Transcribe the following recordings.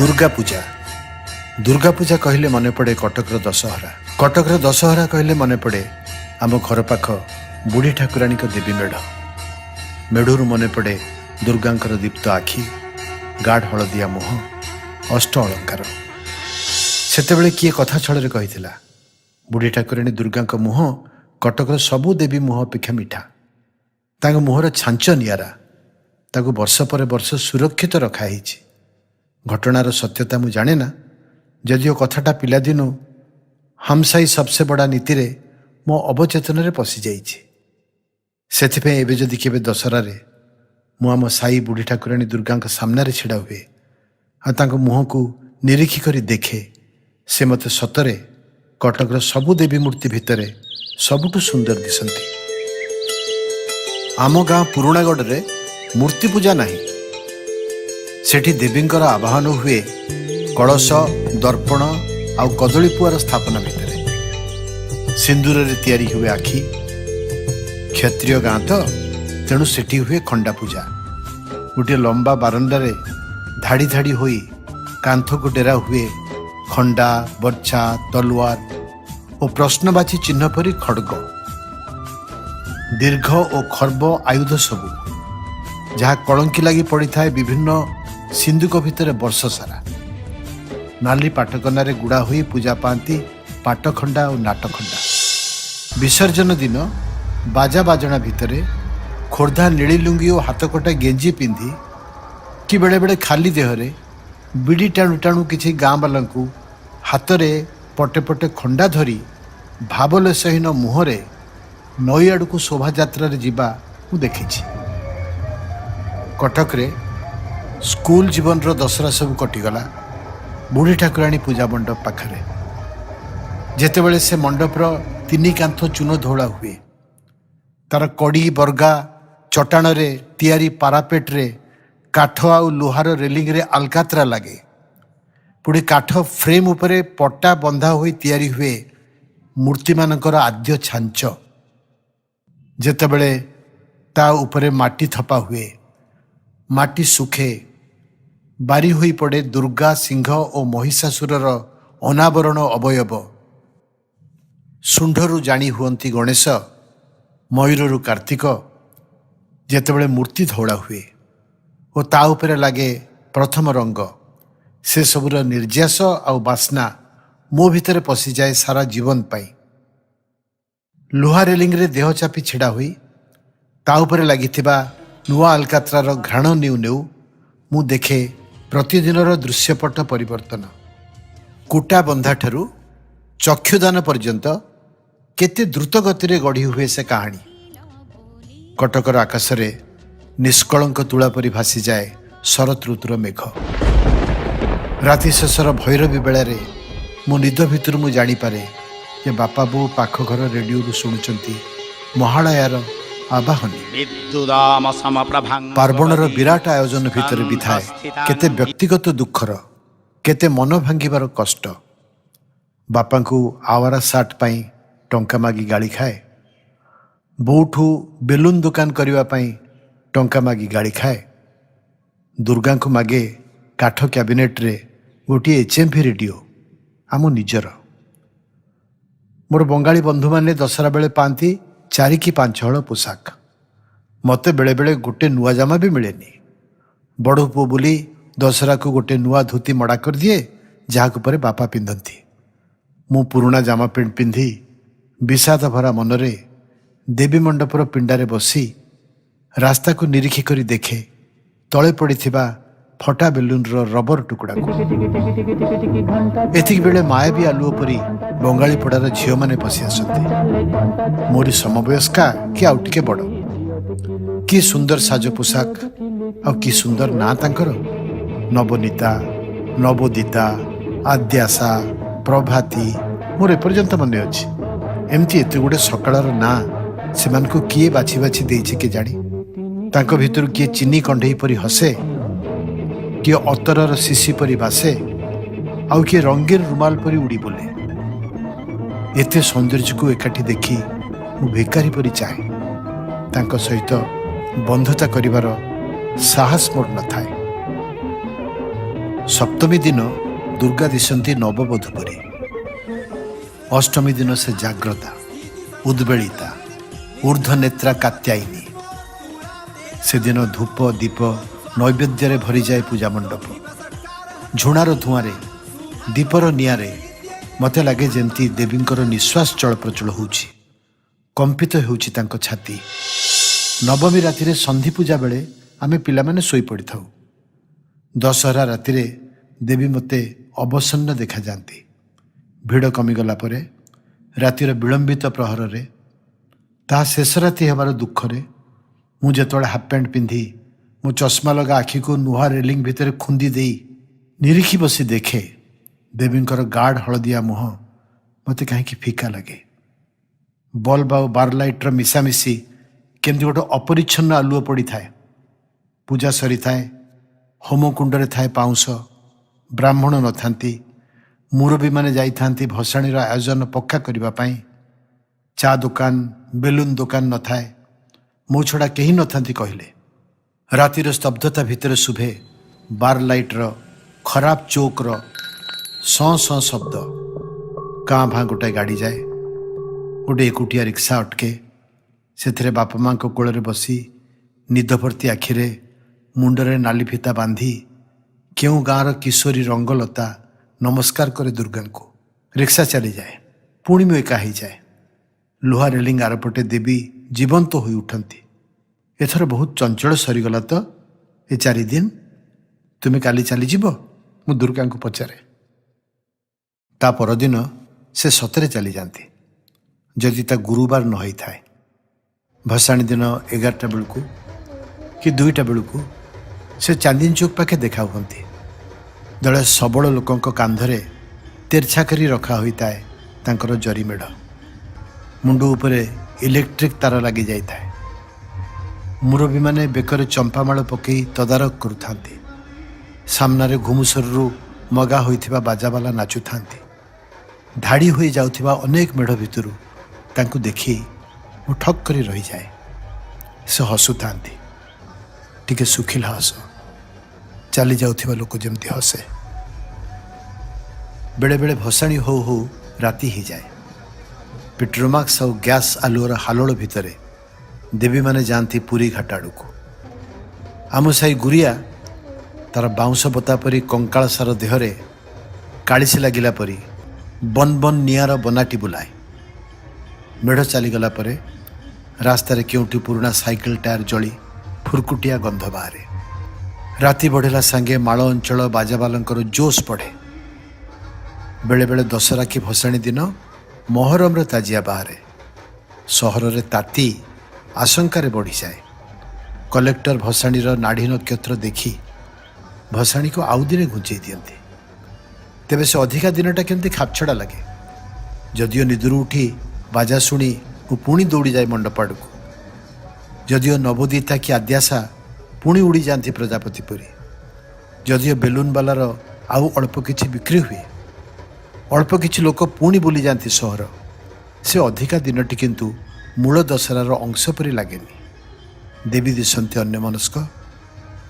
दुर्गा पूजा कहले मन पड़े कटकर दशहरा। कटकर दशहरा कहले मन पड़े आम घर पाख बुढ़ी ठाकुराणी देवी मेढ़ मन पड़े दुर्गांकर दीप्त आखि, गाढ़ हलदिया मुह, अष्ट अलंकार। सेतेबेले किए कथा छଳରେ कहिथिला बुढ़ी ठाकुराणी दुर्गांक मुह कटकर सबु देवी मुह अपेक्षा मीठा। तांग मुहर छांच नियारा, ताकू वर्ष पर वर्ष सुरक्षित रखाई। घटनार सत्यता मु जाने ना, जदिओ कथाटा पिलादिनु हमसाई सबसे बड़ा नीति रे मो अवचेतन रे पशि जाइछि। सेथिपे एबे जदि केबे दशहरा रे मु आम साई बुढ़ी ठाकुराणी दुर्गांक सामने छिड़ा हुए आ तांको मुह को निरीक्षी करी देखे, से मते सतरे कटकर सबु देवी मूर्ति भितरे सबुठु सुंदर दिसंती। आम गाँ पुराणागढ़ रे मूर्ति पूजा नहीं, सेठी देवींकर आवाहन हुए कलश, दर्पण आउ कदली पुआर स्थापना भितर। सिंदूर रे तैयारी हुए आखि। क्षत्रिय गाँ तो तेणु सेठी हुए खंडा पूजा। गोटे लंबा बारंडारे धाड़ी धाड़ी होई कांथ को डेरा हुए खंडा, बर्छा, तलवार और प्रश्नवाची चिन्ह परी खड्ग, दीर्घ और खर्ब आयुध सबू जहाँ कलंकी लगी पड़ी थाए विभिन्न सिंधुक भितर वर्ष सारा। नाली पाटकनारे गुड़ा हुई पूजा पाती पाटखंडा और नाटखंडा। विसर्जन दिन बाजा बाजणा भितरे खोर्धा नीली लुंगी और हाथकटा गेंजी पिंधि कि बेले बेले खाली देहरे बिड़ी टाणु टाणु किछि गाँ वालंकु हाथरे पटे पटे खंडा धरी भावलेशहीन मुहरे नई आड़क शोभा यात्रा जीवा मु देखिछि। कटक रे स्कूल जीवन रो दशहरा सब कटिगला बुढ़ी ठाकुराणी पूजा मंडप पाखरे। जेतेबेले से मंडपर तीन कांथ चून धौला हुए, तार कड़ी बर्गा चटाण रे तैयारी पारापेट रे काठ आउ लुहार रेलिंग रे अलकात्रा लगे। पुणी काठ फ्रेम उपरे पट्टा बंधा हुई तैयारी हुए मूर्ति मानकर आद्य छांच। जेतेबेले ता उपरे माटी थपा हुए, माटी सुखे, बारी हुई पड़े दुर्गा, सिंह और महिषासुरर अनावरण अवयव। शुंढरू जानी हुअंती गणेश, मयूररू कार्तिक। जेतेबेले मूर्ति धौला हुए और ता उपरे लागे प्रथम रंग, से सबुर निर्यास आउ बास्ना मो भितर पशि जाए सारा जीवन पाई। लुहा रेलिंग रे देह चापी छिड़ा हुई ता उपरे लागिथिबा नुआ अलकात्रार घ्राण नेउ नेउ मु देखे प्रतिदिनर दृश्यपट परिवर्तन। कुटा बंधा ठरू चक्षुदान पर्यंत केते द्रुत गति रे गढ़ी हुए से कहानी। कटकर आकाशरे निष्कलंक तुला परी भासी जाए शरत ऋतुर मेघ। राति शेषर भैरवी बेलारे मो निद भितर मु जानीपारे जे बापा बो पाख घर रेडियो शुणुचंती महालयार आवाहनी। पार्वणर विराट आयोजन भितर भी थाए केते व्यक्तिगत दुखर, केते मन भांगिबार कष्ट। बापा को आवारा सार्ट पाई टंका मागी गाड़ी खाए, बोठू बेलून दुकान करने पाई टंका मागी गाड़ी खाए, दुर्गा को मागे काठ कैबिनेट रे गोटे HMV रेडियो आम निजर। मोर बंगाली बंधु माने दशहरा बेले पाती 4 कि 5 हल पोशाक। मते बेले बेले गोटे नुआ जामा भी मिलेनी। बड़ पुओ बोली दशहरा को गोटे नुआ धोती मड़ा कर दिए जहाँ परे बापा पिंधती। मु पुराना जामा पेंट पिंधि विषाद भरा मनरे देवी मंडपर पिंडारे बसी रास्ता को निरीक्षी करी देखे तले पड़िथिबा फटा बेलून रबर टुकड़ा को। एतिक बेले मायावी आलुओ परी बंगाली पड़ार झील मैंने पशि आसते। मोरी समवयस्का कि आउ टिके बड़। कि सुंदर साज पोशाक आउ कि सुंदर ना तांकर। नवनीता, नवोदिता, आद्याशा, प्रभाती मोर एपर्यंत मन अच्छी। एमती एत गुड़े सकाळर ना सेमानकु किए बाछि बाछि देइछि के जानी। तांको भितर किए चीनी कंढेई परी हसे, किए अतरर शिशी परी बासे, आउ किए रंगीन रुमाल परी उड़ी बोले। एते सौंदर्य को एकाठी देखी मु भिकारी परी चाहे। तांको सहित बंधुता करिवार साहस मोर न थाए। सप्तमी दिन दुर्गा दिशंती नवबधू परी। अष्टमी दिन से जाग्रता उद्वेलिता ऊर्ध्वनेत्रा कात्यायिनी। से दिन धूप दीप नैवेद्य भरी जाए पूजा मंडप। झुणार धुआं दीपर निआरे मते लगे जेमती देवींकर निश्वास चल प्रचल होउछि, कंपित होउछि तांको छाती। नवमी राति रे संधि पूजा बेले आमे पिला माने सोई पड़ी थाउ। दशहरा राति रे देवी मते अवसन्न देखा जाती। भिड़ कमिगला परे रातिर विलंबित प्रहर रे ता शेष राति हेबार दुख रे मु जेतोळे हाफ पैंट पिंधि मो चश्मा लगा आखि को नुहा रेलिंग भितर खुंदी देई निरीखी बसी देखे देवींकर गाढ़ हलदिया मुह मते कहीं फिका लगे। बल्ब आ बार लाइट्र मिशामिशी केमती गोटे अपरिच्छन्न आलुओ पड़ी थाए। पूजा सरी थाए, होमकुंड थाए पाउंस, ब्राह्मण न थांती, मुरबी माने जाई थांती भसाणीर आयोजन पक्का करिबा पाई। चा दुकान बेलून दुकान न थाए, मो छड़ा केही न थांती कहले। रातिर स्तब्धता भितर शुभे बार लाइट्र खराब चौक्र सं सं शब्द। काँ भाँ गोटाए गाड़ी जाए, गोटे एकुटिया रिक्शा अटके, से बापा माँ कोल बसी निदभर्ती आखिरे मुंडरे नाली फिता बांधी केउ गाँर किशोरी रंगलता नमस्कार करे दुर्गा को। रिक्शा चली जाए, पुणी मु एका जाए। लुहा रेलिंग आरपटे देवी जीवंत तो हो उठती। एथर बहुत चंचल सरीगला तो ए 4 दिन, तुम्हें काली चली जीव? मु दुर्गा को पचारे। ता परदिन से सतरे चली जाती जदि ता गुरुवार न थाए। भसाणी दिन 11टा बेलू कि 2टा बेलू से चांदनी चौक पाखे देखा हुंती। दले सबल लोकों कांधरे तेरछा करी रखा होता है तांकर जरी मेढ़। मुंडू उपरे इलेक्ट्रिक तार लगी जाई थाए। मुरबी माने बेकर चंपामाल पकई तदारक करुथांती। सामनारे घुमुसरु मगा होइथिबा बाजावाला नाचुथांती। धाड़ी होई जाउथिबा अनेक मेढ़ भितरु तांकु देखी मु ठक करी रही जाए। से हसुथांती, टिके सुखिला हस, चली जाउथिबा लोक जेमती हसे। बेले बेले भसाणी हो हो राति ही जाए। पेट्रोमाक्स और गैस आलुअर हालोड़ भितरे देवी माने जाती पुरी घाट आड़ को। आम साई गुरिया तार बाउंश बता परी कंकाल सार देहरे कालीसी लगिला परी बन बन निआर बनाटी बुलाए। मेढ़ चलीगला परे रास्तार केउटी पुराना साइकेल टायर जली फुरकुटिया गंध बाहरे। राति बढ़ेला सांगे माल अंचल बाजावालंकर जोश पड़े। बेले बेले दशहरा की भसाणी दिन मोहरम ताजिया बाहरे। सहर रे ताती आशंकार बढ़ी जाए। कलेक्टर भसाणीर नाड़ी नक्षत्र देखी भसाणी को आउ दिन घुंचई दियंती। तेबे से अधिका दिनटा केमती खापछड़ा लगे। जदिओ निदुरु उठी बाजा शुणी मु पुणी दौड़ी जाए मंडप आड़क। जदिओ नवोदिता कि आद्याशा पुणी उड़ी जाती प्रजापति पुरी। जदिओ बेलून बालार आउ अल्प किछि बिक्री हुए, अल्प किछि लोक पुणी बुली जाती सहर। से अधिका दिनटी किंतु मूल दशहरार अंश परी लगेनी। देवी दिशंती अन्यमनस्क,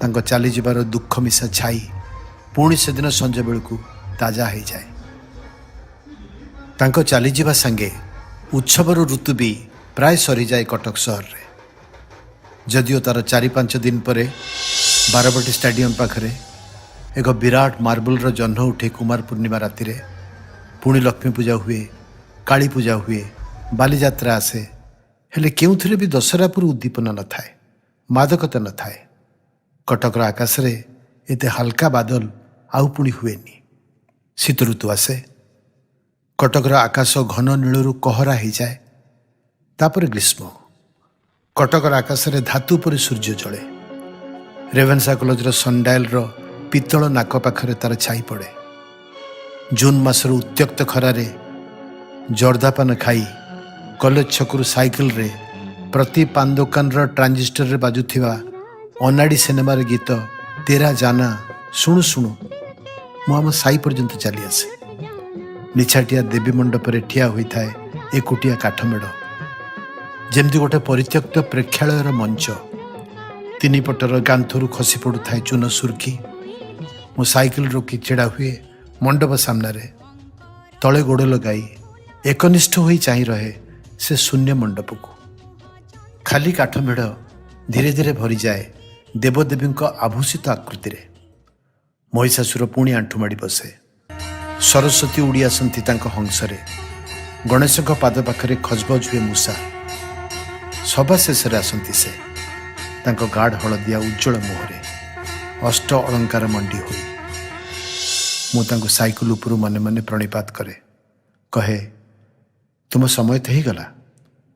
तांको चली जिबार दुख मिशा छाई पुणी से दिन संज बेलू ताजा हो जाए। तांको चली जिबा संगे उत्सवर ऋतु भी प्राय सरी जाए कटक सहर रे। जदिओ तार 4-5 दिन परे बारबाटी स्टाडियम पाखरे एक विराट मार्बलर जह्न उठे। कुमार पूर्णिमा राति रे पुणी लक्ष्मी पूजा हुए, काली पूजा हुए, बालीजात्रा आसे। हेले केउथिरे भी दशहरा पुर उद्दीपना न थाए, मादकता न थाए। कटकर आकाश रे एते हल्का बादल आउ पुणी हुएनी। शीत ऋतु आसे, कटकर आकाश घन नीलू कहरा हो जाए। तापर ग्रीष्म, कटकर आकाश रे धातु पर सूर्य जले। रेवेन्सा कॉलेजर सनडायल पितल नाक पाखरे तार छाई पड़े। जून मासर उत्त्यक्त खरारे जर्दापान खाई कॉलेज छकरू साइकिल रे प्रति पान दुकान ट्रांजिस्टर रे बाजुथिबा अनाड़ी सिनेमार गीत तेरा जाना शुणु शुणु मु आम साई पर्यंत चली आसे। निछाटिया देवी मंडप रे ठिया होई थाए एकुटिया काठमेड़, जेमती गोटे परित्यक्त प्रेक्षालयर मंच। तीन पटर गांथरू खसी पड़ू थाए चून सुर्खी। ମୁଁ ସାଇକେଲ ରୋକି ଛିଡ଼ା ହୁଏ ମଣ୍ଡପ ସାମ୍ନାରେ, ତଳେ ଗୋଡ଼ ଲଗାଇ ଏକନିଷ୍ଠ ହୋଇ ଚାହିଁ ରହେ ସେ ଶୂନ୍ୟ ମଣ୍ଡପକୁ। ଖାଲି କାଠ ମେଢ଼ ଧୀରେ ଧୀରେ ଭରିଯାଏ ଦେବଦେବୀଙ୍କ ଆଭୂଷିତ ଆକୃତିରେ। ମହିଷାସୁର ପୁଣି ଆଣ୍ଠୁ ମାଡ଼ି ବସେ। ସରସ୍ୱତୀ ଉଡ଼ି ଆସନ୍ତି ତାଙ୍କ ହଂସରେ। ଗଣେଶଙ୍କ ପାଦ ପାଖରେ ଖଜବଜ ହୁଏ ମୂଷା। ସଭା ଶେଷରେ ଆସନ୍ତି ସେ, ତାଙ୍କ ଗାଢ଼ ହଳଦିଆ ଉଜ୍ଜଳ ମୁହଁରେ ଅଷ୍ଟ ଅଳଙ୍କାର ମଣ୍ଡି ହୋଇ। ମୁଁ ତାଙ୍କୁ ସାଇକେଲ ଉପରୁ ମନେ ମନେ ପ୍ରଣିପାତ କରେ, କହେ, ତୁମ ସମୟ ତ ହେଇଗଲା,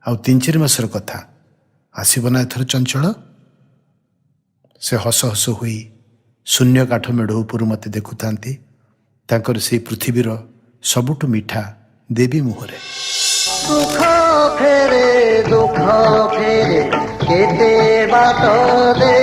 ଆଉ 3-4 ମାସର କଥା, ଆସିବ ନା ଏଥର ଚଞ୍ଚଳ? ସେ ହସ ହସ ହୋଇ ଶୂନ୍ୟ କାଠ ମେଢ଼ ଉପରୁ ମୋତେ ଦେଖୁଥାନ୍ତି, ତାଙ୍କର ସେଇ ପୃଥିବୀର ସବୁଠୁ ମିଠା ଦେବୀ ମୁହଁରେ। ସୁଖ ଫେରେ ଦୁଃଖ ଫେରେ କେତେ ବାଟ ଦେ